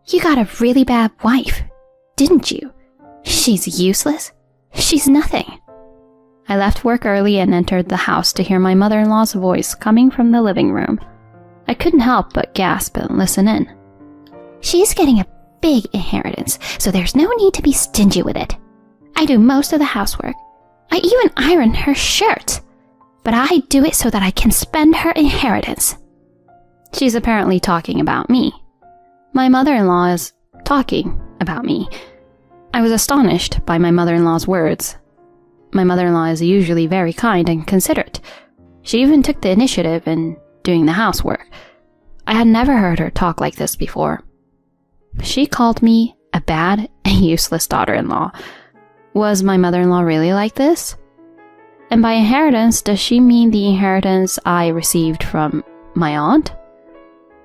You got a really bad wife, didn't you? She's useless. She's nothing." I left work early and entered the house to hear my mother-in-law's voice coming from the living room. I couldn't help but gasp and listen in. "She's getting a big inheritance, so there's no need to be stingy with it. I do most of the housework. I even iron her shirts. But I do it so that I can spend her inheritance." She's apparently talking about me. My mother-in-law is talking about me. I was astonished by my mother-in-law's words. My mother-in-law is usually very kind and considerate. She even took the initiative in doing the housework. I had never heard her talk like this before. She called me a bad and useless daughter-in-law. Was my mother-in-law really like this? And by inheritance, does she mean the inheritance I received from my aunt?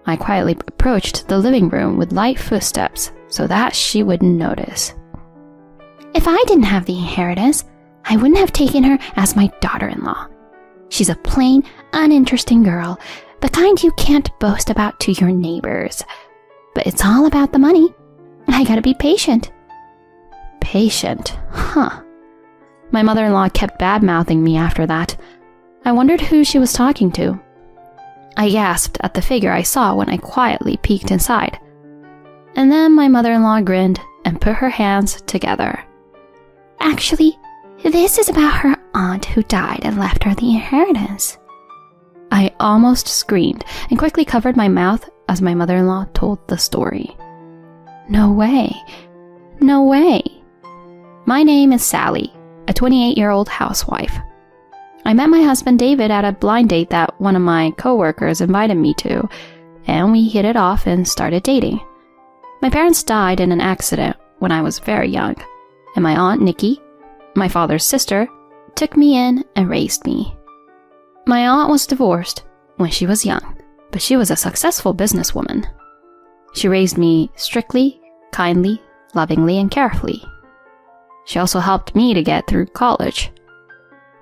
I quietly approached the living room with light footsteps so that she wouldn't notice. "If I didn't have the inheritance, I wouldn't have taken her as my daughter-in-law. She's a plain, uninteresting girl, the kind you can't boast about to your neighbors. But it's all about the money. I gotta be patient." Patient? Huh. My mother-in-law kept bad-mouthing me after that. I wondered who she was talking to. I gasped at the figure I saw when I quietly peeked inside. And then my mother-in-law grinned and put her hands together. "Actually, this is about her aunt who died and left her the inheritance." I almost screamed and quickly covered my mouth as my mother-in-law told the story. No way. No way. My name is Sally, a 28-year-old housewife. I met my husband David at a blind date that one of my coworkers invited me to, and we hit it off and started dating. My parents died in an accident when I was very young, and my aunt Nikki, my father's sister, took me in and raised me. My aunt was divorced when she was young, but she was a successful businesswoman. She raised me strictly, kindly, lovingly, and carefully. She also helped me to get through college.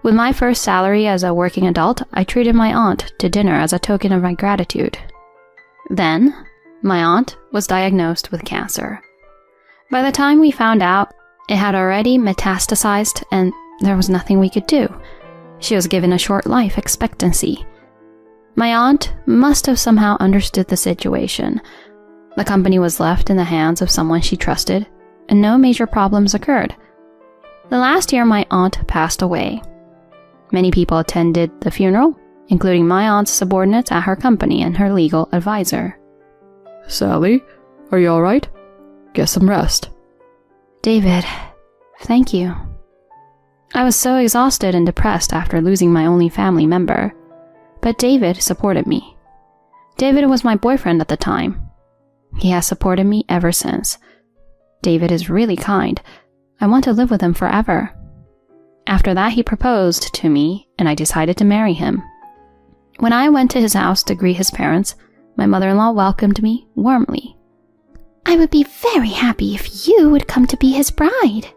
With my first salary as a working adult, I treated my aunt to dinner as a token of my gratitude. Then, my aunt was diagnosed with cancer. By the time we found out, it had already metastasized and there was nothing we could do. She was given a short life expectancy. My aunt must have somehow understood the situation. The company was left in the hands of someone she trusted, and no major problems occurred. The last year my aunt passed away. Many people attended the funeral, including my aunt's subordinates at her company and her legal advisor. "Sally, are you all right? Get some rest." "David, thank you." I was so exhausted and depressed after losing my only family member, but David supported me. David was my boyfriend at the time. He has supported me ever since. David is really kind. I want to live with him forever. After that, he proposed to me, and I decided to marry him. When I went to his house to greet his parents, my mother-in-law welcomed me warmly. "I would be very happy if you would come to be his bride,"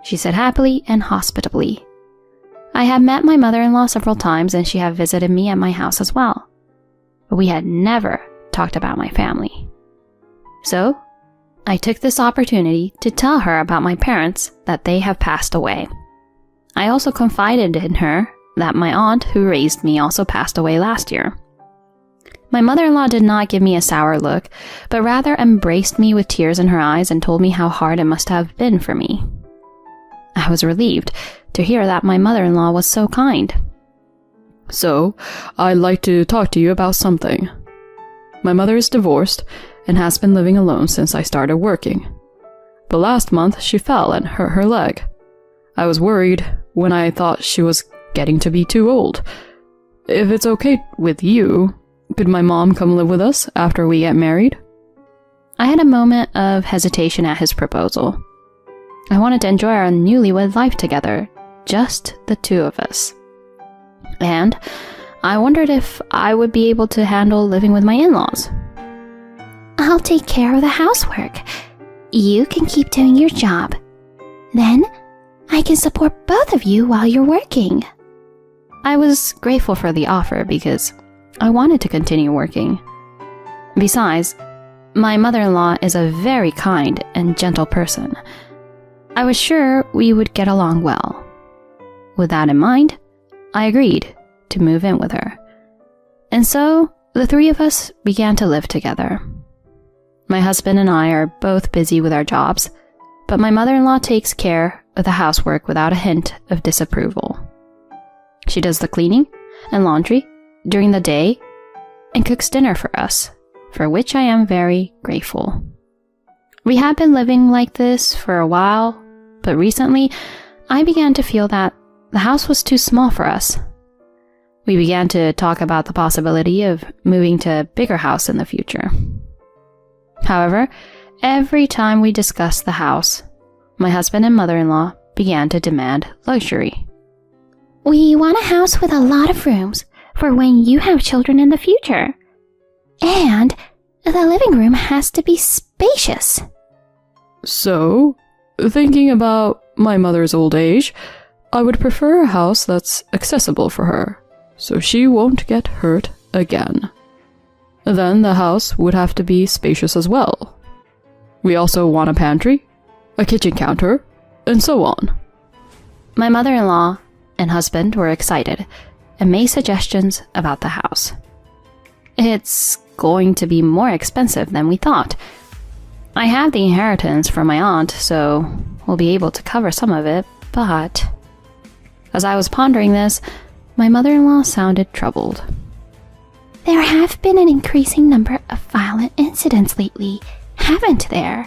she said happily and hospitably. I had met my mother-in-law several times, and she had visited me at my house as well. But we had never talked about my family. So, I took this opportunity to tell her about my parents, that they have passed away. I also confided in her that my aunt who raised me also passed away last year. My mother-in-law did not give me a sour look, but rather embraced me with tears in her eyes and told me how hard it must have been for me. I was relieved to hear that my mother-in-law was so kind. "So, I'd like to talk to you about something. My mother is divorced and has been living alone since I started working. But last month she fell and hurt her leg. I was worried when I thought she was getting to be too old. If it's okay with you, could my mom come live with us after we get married?" I had a moment of hesitation at his proposal. I wanted to enjoy our newlywed life together, just the two of us. And I wondered if I would be able to handle living with my in-laws. "I'll take care of the housework. You can keep doing your job. Then I can support both of you while you're working." I was grateful for the offer because I wanted to continue working. Besides, My mother-in-law is a very kind and gentle person. I was sure we would get along well. With that in mind, I agreed to move in with her. And so, the three of us began to live together. My husband and I are both busy with our jobs, but my mother-in-law takes care of the housework without a hint of disapproval. She does the cleaning and laundry during the day and cooks dinner for us, for which I am very grateful. We had been living like this for a while, but recently I began to feel that the house was too small for us. We began to talk about the possibility of moving to a bigger house in the future. However, every time we discussed the house, my husband and mother-in-law began to demand luxury. We want a house with a lot of rooms for when you have children in the future. And the living room has to be spacious. So, thinking about my mother's old age, I would prefer a house that's accessible for her, so she won't get hurt again. Then the house would have to be spacious as well. We also want a pantry, a kitchen counter, and so on. My mother-in-law and husband were excited and made suggestions about the house. It's going to be more expensive than we thought. I have the inheritance from my aunt, so we'll be able to cover some of it, but... As I was pondering this, my mother-in-law sounded troubled. There have been an increasing number of violent incidents lately, haven't there?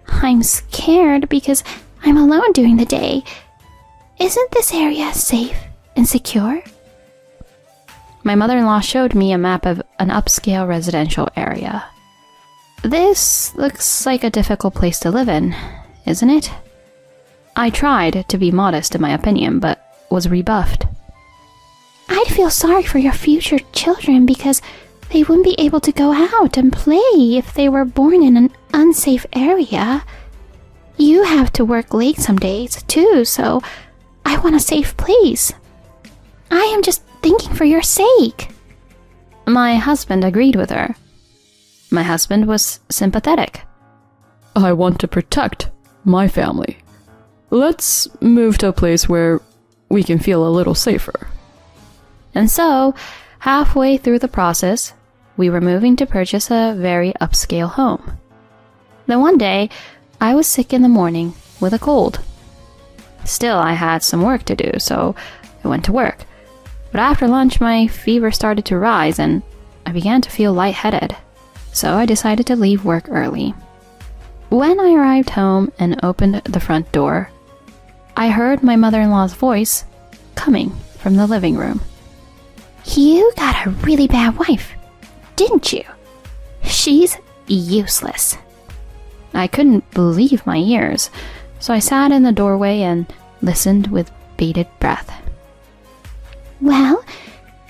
I'm scared because I'm alone during the day. Isn't this area safe and secure? My mother-in-law showed me a map of an upscale residential area. This looks like a difficult place to live in, isn't it? I tried to be modest in my opinion, but was rebuffed. I'd feel sorry for your future children because they wouldn't be able to go out and play if they were born in an unsafe area. You have to work late some days, too, so I want a safe place. I am just thinking for your sake. My husband agreed with her. My husband was sympathetic. I want to protect my family. Let's move to a place where we can feel a little safer. And so, halfway through the process, we were moving to purchase a very upscale home. Then one day, I was sick in the morning with a cold. Still, I had some work to do, so I went to work. But after lunch, my fever started to rise and I began to feel lightheaded, so I decided to leave work early. When I arrived home and opened the front door, I heard my mother-in-law's voice coming from the living room. You got a really bad wife, didn't you? She's useless. I couldn't believe my ears, so I sat in the doorway and listened with bated breath. Well,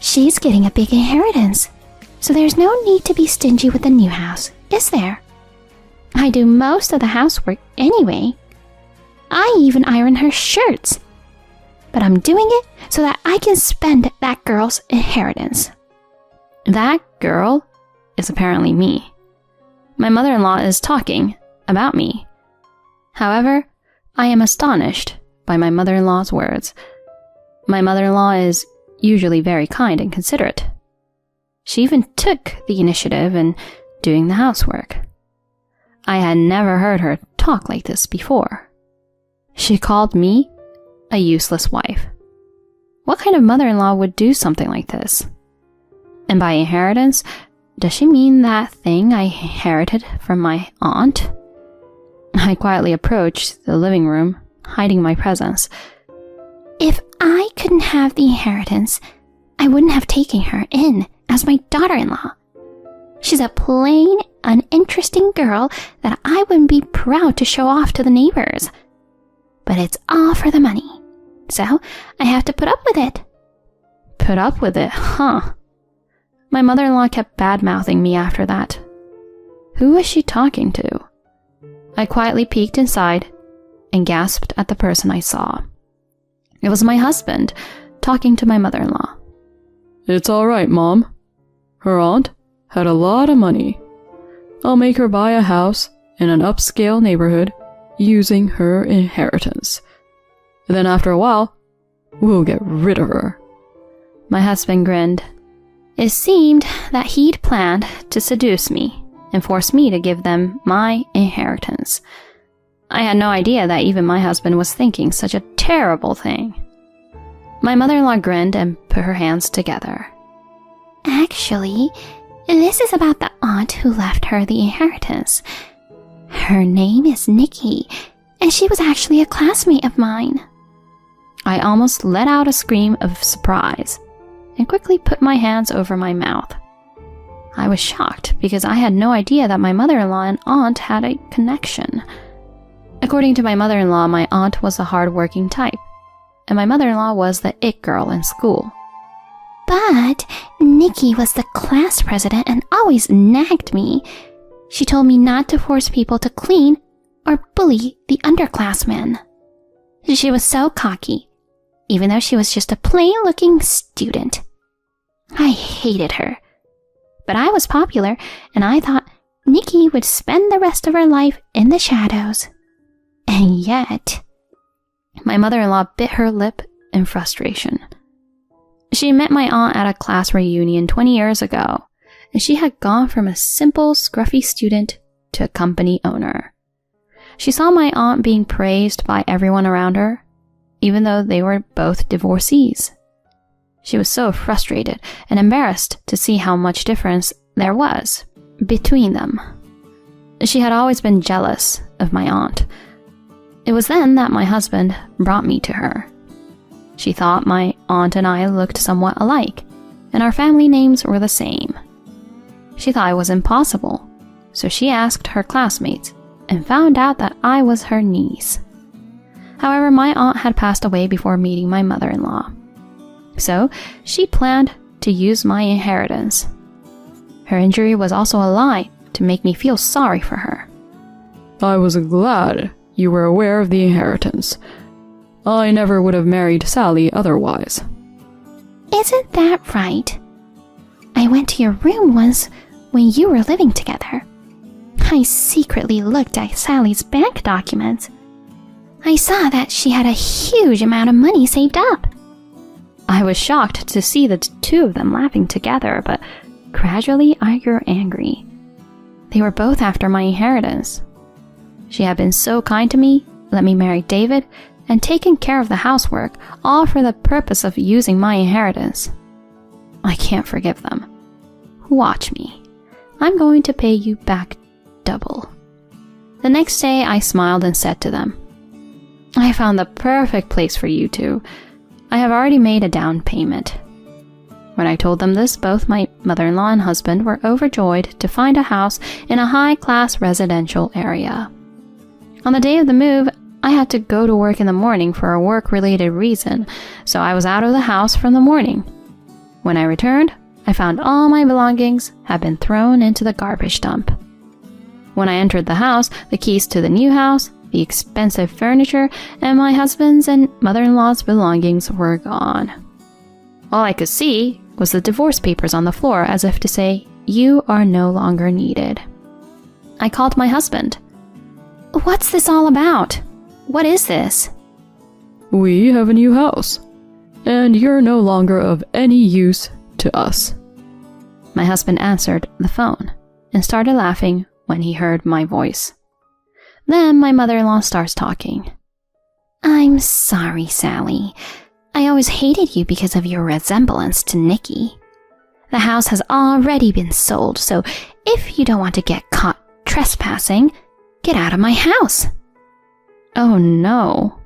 she's getting a big inheritance, so there's no need to be stingy with the new house, is there? I do most of the housework anyway. I even iron her shirts. But I'm doing it so that I can spend that girl's inheritance. That girl is apparently me. My mother-in-law is talking about me. However, I am astonished by my mother-in-law's words. My mother-in-law is usually very kind and considerate. She even took the initiative in doing the housework. I had never heard her talk like this before. She called me a useless wife. What kind of mother-in-law would do something like this? And by inheritance, does she mean that thing I inherited from my aunt? I quietly approached the living room, hiding my presence. If I couldn't have the inheritance, I wouldn't have taken her in as my daughter-in-law. She's a plain, uninteresting girl that I wouldn't be proud to show off to the neighbors. But it's all for the money, so I have to put up with it. Put up with it, huh? My mother-in-law kept bad-mouthing me after that. Who was she talking to? I quietly peeked inside and gasped at the person I saw. It was my husband talking to my mother-in-law. It's all right, Mom. Her aunt had a lot of money. I'll make her buy a house in an upscale neighborhood using her inheritance. Then after a while, we'll get rid of her." My husband grinned. It seemed that he'd planned to seduce me and force me to give them my inheritance. I had no idea that even my husband was thinking such a terrible thing. My mother-in-law grinned and put her hands together. Actually, this is about the aunt who left her the inheritance. Her name is Nikki, and she was actually a classmate of mine. I almost let out a scream of surprise and quickly put my hands over my mouth. I was shocked because I had no idea that my mother-in-law and aunt had a connection. According to my mother-in-law, my aunt was a hard-working type, and my mother-in-law was the it girl in school. But Nikki was the class president and always nagged me. She told me not to force people to clean or bully the underclassmen. She was so cocky, even though she was just a plain-looking student. I hated her. But I was popular, and I thought Nikki would spend the rest of her life in the shadows. And yet, my mother-in-law bit her lip in frustration. She met my aunt at a class reunion 20 years ago, and she had gone from a simple, scruffy student to a company owner. She saw my aunt being praised by everyone around her, even though they were both divorcees. She was so frustrated and embarrassed to see how much difference there was between them. She had always been jealous of my aunt. It was then that my husband brought me to her. She thought my aunt and I looked somewhat alike, and our family names were the same. She thought it was impossible, so she asked her classmates and found out that I was her niece. However, my aunt had passed away before meeting my mother-in-law, so she planned to use my inheritance. Her injury was also a lie to make me feel sorry for her. "I was glad you were aware of the inheritance. I never would have married Sally otherwise." isn't that right? I went to your room once when you were living together. I secretly looked at Sally's bank documents. I saw that she had a huge amount of money saved up. I was shocked to see the two of them laughing together, but gradually I grew angry. They were both after my inheritance. She had been so kind to me, let me marry David, and taken care of the housework, all for the purpose of using my inheritance. I can't forgive them. Watch me. I'm going to pay you back double. The next day I smiled and said to them, "I found the perfect place for you two. I have already made a down payment." When I told them this, both my mother-in-law and husband were overjoyed to find a house in a high-class residential area. On the day of the move, I had to go to work in the morning for a work-related reason, so I was out of the house from the morning. When I returned, I found all my belongings had been thrown into the garbage dump. When I entered the house, the keys to the new house, the expensive furniture, and my husband's and mother-in-law's belongings were gone. All I could see was the divorce papers on the floor, as if to say, "You are no longer needed." I called my husband. "What's this all about? What is this?" "We have a new house, and you're no longer of any use to us." My husband answered the phone and started laughing when he heard my voice. Then my mother-in-law starts talking. I'm sorry, Sally. I always hated you because of your resemblance to Nikki. The house has already been sold, so if you don't want to get caught trespassing, get out of my house. Oh no.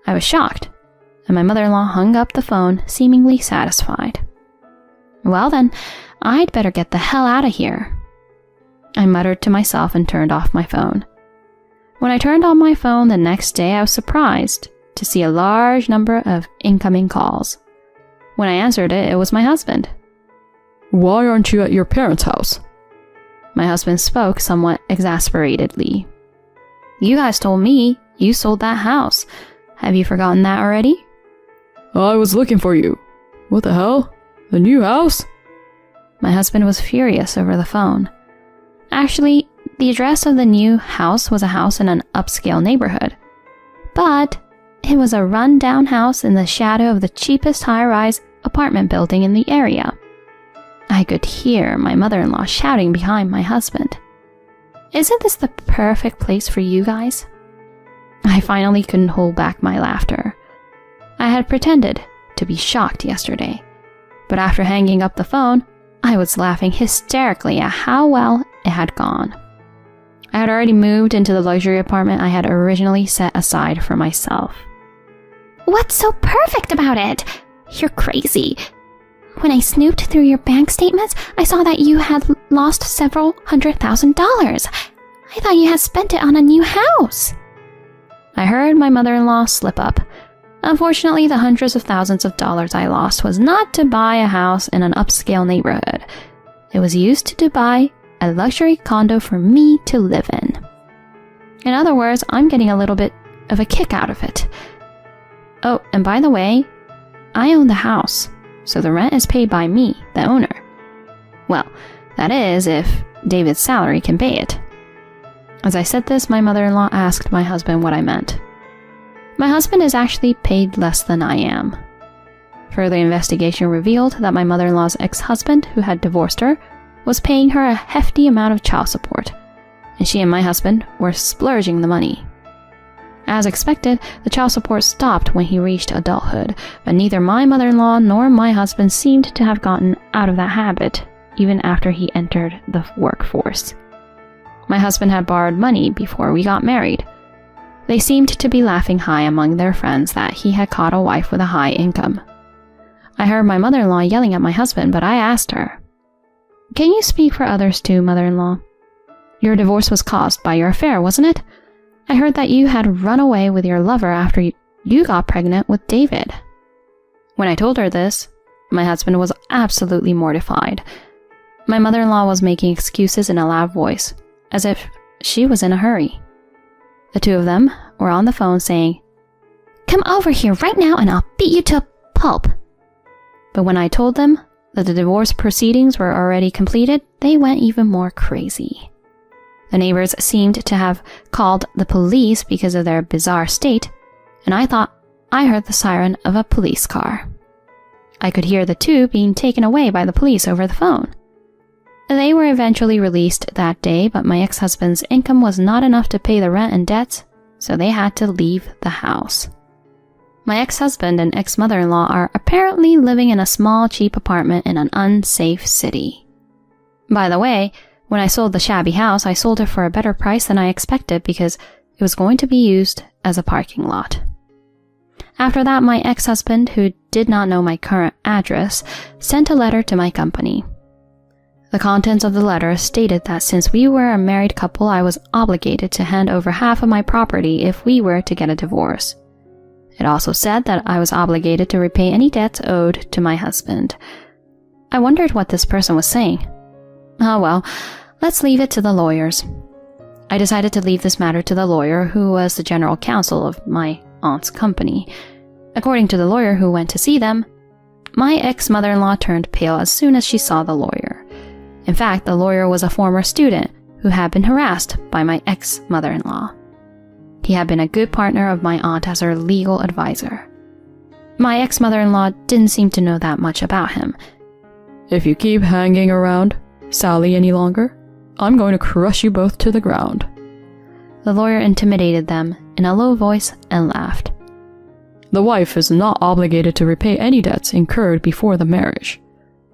I was shocked, and my mother-in-law hung up the phone, seemingly satisfied. Well then, I'd better get the hell out of here. I muttered to myself and turned off my phone. When I turned on my phone the next day, I was surprised to see a large number of incoming calls. When I answered it, it was my husband. "Why aren't you at your parents' house?" My husband spoke somewhat exasperatedly. "You guys told me you sold that house. Have you forgotten that already?" "I was looking for you. What the hell? The new house?" My husband was furious over the phone. Actually, the address of the new house was a house in an upscale neighborhood. But it was a run-down house in the shadow of the cheapest high-rise apartment building in the area. I could hear my mother-in-law shouting behind my husband. "Isn't this the perfect place for you guys?" I finally couldn't hold back my laughter. I had pretended to be shocked yesterday, but after hanging up the phone, I was laughing hysterically at how well it had gone. I had already moved into the luxury apartment I had originally set aside for myself. What's so perfect about it? You're crazy. When I snooped through your bank statements, I saw that you had lost several $100,000. I thought you had spent it on a new house. I heard my mother-in-law slip up. Unfortunately, the hundreds of thousands of dollars I lost was not to buy a house in an upscale neighborhood. It was used to buy a luxury condo for me to live in. In other words, I'm getting a little bit of a kick out of it. Oh, and by the way, I own the house, so the rent is paid by me, the owner. Well, that is, if David's salary can pay it. As I said this, my mother-in-law asked my husband what I meant. My husband is actually paid less than I am. Further investigation revealed that my mother-in-law's ex-husband, who had divorced her, was paying her a hefty amount of child support, and she and my husband were splurging the money. As expected, the child support stopped when he reached adulthood, but neither my mother-in-law nor my husband seemed to have gotten out of that habit, even after he entered the workforce. My husband had borrowed money before we got married. They seemed to be laughing high among their friends that he had caught a wife with a high income. I heard my mother-in-law yelling at my husband, but I asked her, "Can you speak for others too, mother-in-law? Your divorce was caused by your affair, wasn't it? I heard that you had run away with your lover after you got pregnant with David." When I told her this, my husband was absolutely mortified. My mother-in-law was making excuses in a loud voice, as if she was in a hurry. The two of them were on the phone saying, "Come over here right now and I'll beat you to a pulp." But when I told them that the divorce proceedings were already completed, they went even more crazy. The neighbors seemed to have called the police because of their bizarre state, and I thought I heard the siren of a police car. I could hear the two being taken away by the police over the phone. They were eventually released that day, but my ex-husband's income was not enough to pay the rent and debts, so they had to leave the house. My ex-husband and ex-mother-in-law are apparently living in a small, cheap apartment in an unsafe city. By the way, when I sold the shabby house, I sold it for a better price than I expected because it was going to be used as a parking lot. After that, my ex-husband, who did not know my current address, sent a letter to my company. The contents of the letter stated that since we were a married couple, I was obligated to hand over half of my property if we were to get a divorce. It also said that I was obligated to repay any debts owed to my husband. I wondered what this person was saying. Oh well, let's leave it to the lawyers. I decided to leave this matter to the lawyer who was the general counsel of my aunt's company. According to the lawyer who went to see them, my ex-mother-in-law turned pale as soon as she saw the lawyer. In fact, the lawyer was a former student who had been harassed by my ex-mother-in-law. He had been a good partner of my aunt as her legal advisor. My ex-mother-in-law didn't seem to know that much about him. "If you keep hanging around Sally any longer, I'm going to crush you both to the ground." The lawyer intimidated them in a low voice and laughed. "The wife is not obligated to repay any debts incurred before the marriage.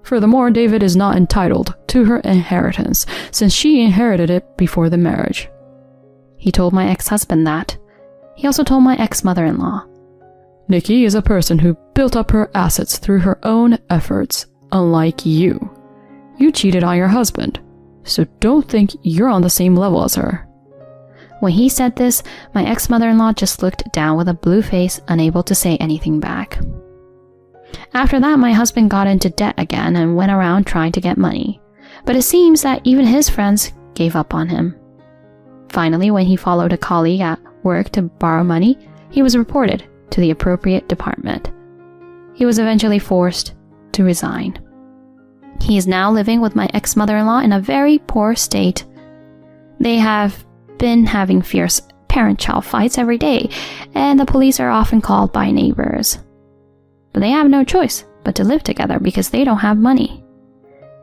Furthermore, David is not entitled to her inheritance, since she inherited it before the marriage." He told my ex-husband that. He also told my ex-mother-in-law. "Nikki is a person who built up her assets through her own efforts, unlike you. You cheated on your husband, so don't think you're on the same level as her." When he said this, my ex-mother-in-law just looked down with a blue face, unable to say anything back. After that, my husband got into debt again and went around trying to get money, but it seems that even his friends gave up on him. Finally, when he followed a colleague at work to borrow money, he was reported to the appropriate department. He was eventually forced to resign. He is now living with my ex-mother-in-law in a very poor state They have been having fierce parent-child fights every day, and the police are often called by neighbors. But they have no choice but to live together because they don't have money.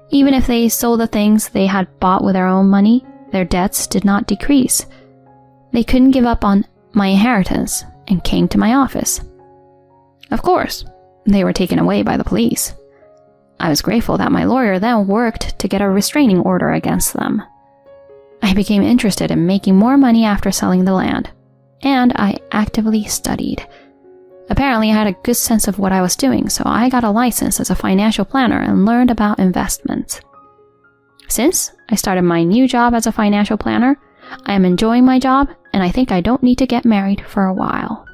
Even if they sold the things they had bought with their own money, their debts did not decrease. They couldn't give up on my inheritance and came to my office. Of course, they were taken away by the police. I was grateful that my lawyer then worked to get a restraining order against them. I became interested in making more money after selling the land, and I actively studied. Apparently, I had a good sense of what I was doing, so I got a license as a financial planner and learned about investments. Since I started my new job as a financial planner, I am enjoying my job, and I think I don't need to get married for a while.